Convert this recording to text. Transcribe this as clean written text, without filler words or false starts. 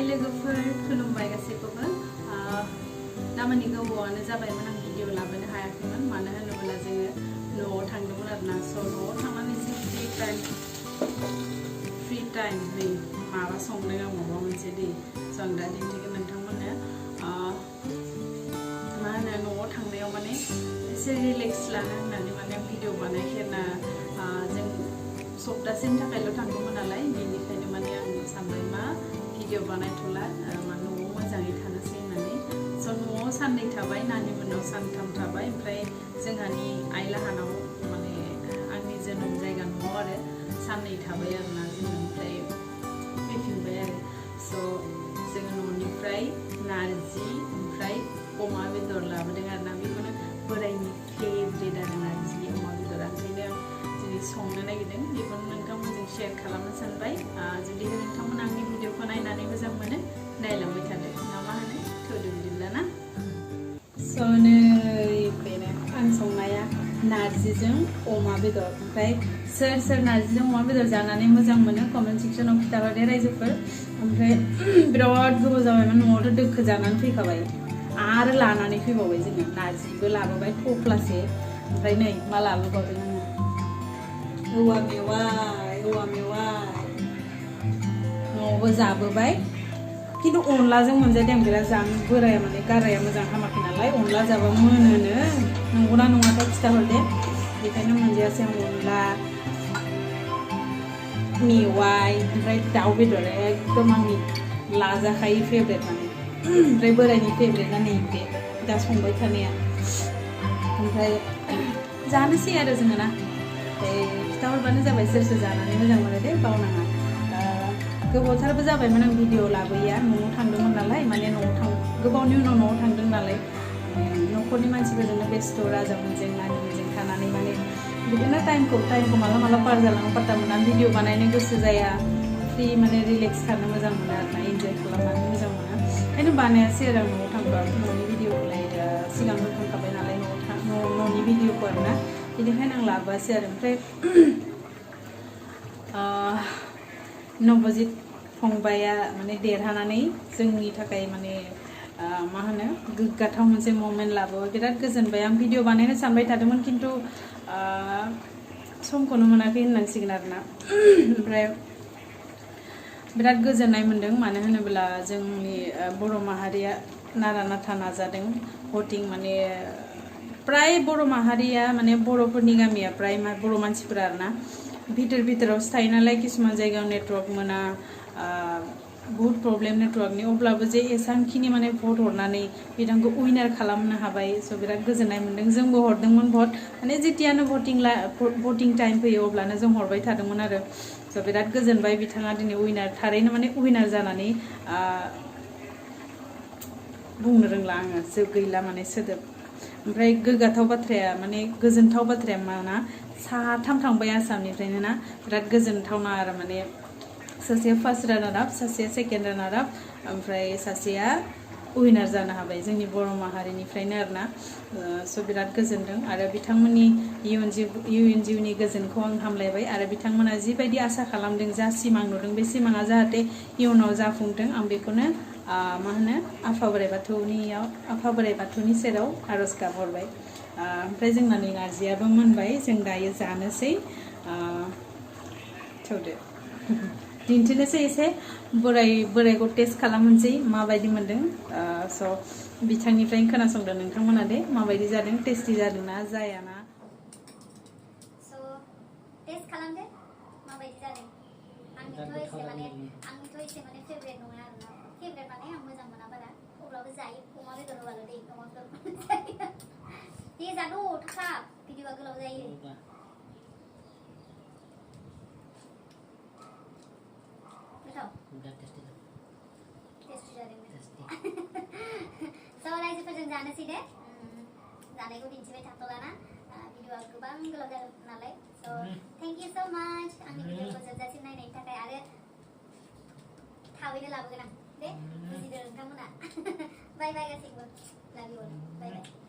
लोगोफोर खुलुमबाय गासैखौबो दामानि गोबावानो जाबायमोन आं भिडिअ लाबोनो हायाखैमोन मानो होनोब्ला जोङो न'आव थांदोंमोन आरोना स' न'आव थांनानै एसे फ्रि टाइम नै माबा संदों आं माबा मोनसे दै स' आं दा दिन्थिगोन नोंथांमोननो मा होनो न'आव थांनायाव माने एसे रिलेक्स लानो होननानै माने भिडिअ बानायखेरना जों सप्तासेनि थाखायल' थांदोंमोन नालाय बेनिखायनो माने आं सानबाय मा भिडिअ बानायथ'ला न'आव मोजाङै थानोसै होननानै स' न'आव साननै थाबाय नानिमोननाव सानथाम थाबाय ओमफ्राय जोंहानि आइ लाहानाव माने आंनि जोनोम जायगा न'आव आरो साननै थाबाय आरोना जोङो ओमफ्राय फैफिनबाय आरो स' जोङो न'निफ्राय नारजि ओमफ्राय अमा बेदर लाबोदों आरोना बेखौनो बोरायनि फेभरेट आरो नारजि अमा बेदरा ओंखायनो दिनै संनो नागिरदों बेखौनो नोंथांमोनजों शेयार खालामनो सानबाय जुदि नोंथांमोन आंनि भिडिअखौ नायनानै मोजां मोनो नायलांबाय थादो ना मा होनो थौदो बिदिब्ला ना स' नै बेनो आं संनाया नारजिजों अमा बेदर ओमफ्राय सोर नारजिजों अमा बेदर जानानै मोजां मोनो कमेन्ट सेक्सनाव खिन्थाहरदे रायजोफोर ओमफ्राय बिराद गोबाव जाबायमोन न'आवथ' दोखो जानानै फैखाबाय आरो लानानै फैबावबाय जोङो नारजिबो लाबोबाय थफ्लासे ओमफ्राय नै मा लाबोबावदों आङो औवा मेवाइ न'आवबो जाबोबाय खिन्थु अनलाजों मोनजादों बिराद जानो बोराया माने गाराया मोजां हामाखै नालाय अनला जाबा मोनोनो नंगौना नङाथाय खिन्थाहरदे बेखायनो मोनजायासै आं अनला मेवाइ ओमफ्राय दाउ बेदर एकदम आंनि लाजाखायो फेभरेट माने ओमफ्राय बोरायनि फेभरेटआ नैबे दा संबाय थानाया ओमफ्राय जानोसै आरो जोङो ना खिन्थाहरबानो जाबाय सोर जानानै मोजां मोनो दे बावनाङा गोबावथारबो जाबायमोन आं भिडिअ लाबोया न'आव थांदोंमोन नालाय माने गोबावनि उनाव न'आव थांदों नालाय न'खरनि मानसिफोरजोंनो बेस्थ' राजामोनजों नानिमोनजों थानानै माने बिदिनो टाइमखौ माला पार जालाङो पात्ता मोना भिडिअ बानायनो गोसो जाया फ्रि माने रिलेक्स थानो मोजां मोनो आरोना इन्जय खालामनानै मोजां मोनो ओंखायनो बानायासै आरो आं न'आव थांबा न'नि भिडिअखौलाय सिगांनो थांखाबाय नालाय न'नि भिडिअखौ आरोना बेनिखायनो आं लाबोआसै आरो ओमफ्राय नबजित फंबाया माने देरहानानै जोंनि थाखाय माने मा होनो गोग्गाथाव मोनसे ममेन्ट लाबोबाय बिराद गोजोनबाय आं भिडिअ बानायनो सानबाय थादोंमोन खिन्थु समखौनो मोनाखै होननांसिगोन आरोना ओमफ्राय बिराद गोजोननाय मोन्दों मानो होनोब्ला जोंनि बर' माहारिया नारा नाथा नाजादों भटिं माने प्राय बर' माहारिया माने बर'फोरनि गामिया प्राय बर' मानसिफोरा आरोना भितरावसो थायो नालाय किसुमान जायगायाव नेटवर्क मोना बहुत प्रब्लेम नेटवर्कनि अब्लाबो जे एसांखिनि माने भट हरनानै बिथांखौ उइनार खालामनो हाबाय स' बिराद गोजोननाय मोन्दों जोंबो हरदोंमोन भट माने जेतियानो भटिं टाइम फैयो अब्लानो जों हरबाय थादोंमोन आरो स' बिराद गोजोनबाय बिथाङा दिनै उइनार थारैनो माने उइनार जानानै बुंनो रोंला आङो गैला माने सोदोब ओमफ्राय गोग्गाथाव बाथ्राया माने गोजोनथाव बाथ्राया माना साथाम थांबाय आसामनिफ्रायनो ना बिराद गोजोनथावना आरो माने सासेया फार्स्ट रानार आप सासेया सेकेन्ड रानार आप ओमफ्राय सासेया उइनार जानो हाबाय जोंनि बर' माहारिनिफ्रायनो आरोना स' बिराद गोजोनदों आरो बिथांमोननि इयुन जिउनि गोजोनखौ आं हामलायबाय आरो बिथांमोना जिबायदि आसा खालामदों जा सिमां नुदों बे सिमाङा जाहाथे इयुनाव जाफुंथों आं बेखौनो मा होनो आफा बोराइ बाथौनि सेराव आर'ज गाबहरबाय ओमफ्राय जोंना नै नारजियाबो मोनबाय जों दायो जानोसै थौदो दिन्थिनोसै एसे बोरायखौ टेस्ट खालामनोसै माबायदि मोन्दों स' बिथांनिफ्रायनो खोनासंदो नोंथांमोना दे माबायदि जादों टेस्टि जादोंना जायाना स' टेस्ट खालामदो माबायदि जादों आंनिथ' एसे माने फेभरेट नङा आरोना फेभरेट माने आं मोजां मोना बारा अब्लाबो जायो अमा बेदर होबाल' दै अमा बेदर जायो दे जाद' थाब भिडिअआ गोलाव जायो टेस्टि जादों स' रायजोफोरजों जानोसै दे जानायखौ दिन्थिबाय थाथ'लाना भिडिअआ गोबां गोलाव जागोन नालाय स' थेंक इउ स' माच आंनि भिडिअखौ जोबजासिम नायनायनि थाखाय आरो थाबैनो लाबोगोन आं दे बुजिदो नोंथांमोना बाय बाय गासैबो लाभ इउ अल बाय बाय